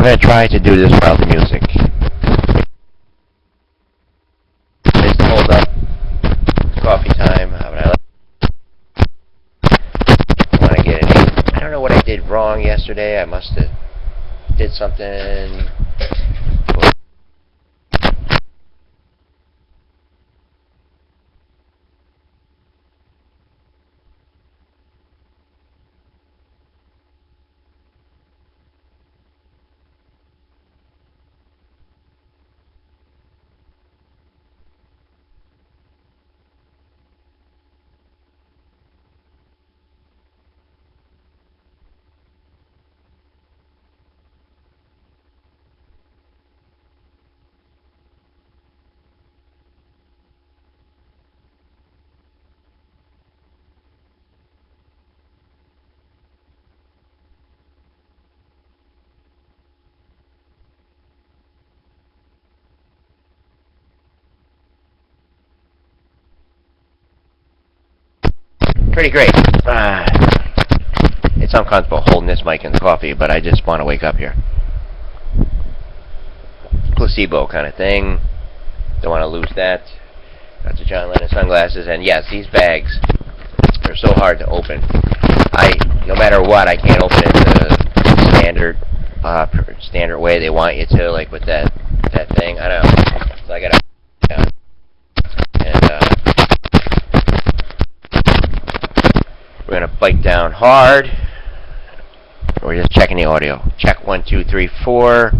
going to try to do this without the music. Just hold up. Coffee time. I want to get any. I don't know what I did wrong yesterday. I must have did something. Pretty great. It's uncomfortable holding this mic and the coffee, but I just want to wake up here. Placebo kind of thing. Don't want to lose that. Got the John Lennon sunglasses, and yes, these bags are so hard to open. No matter what, I can't open it the standard way they want you to, like with that thing. I don't know. So I gotta. We're going to bite down hard. We're just checking the audio. Check 1, 2, 3, 4.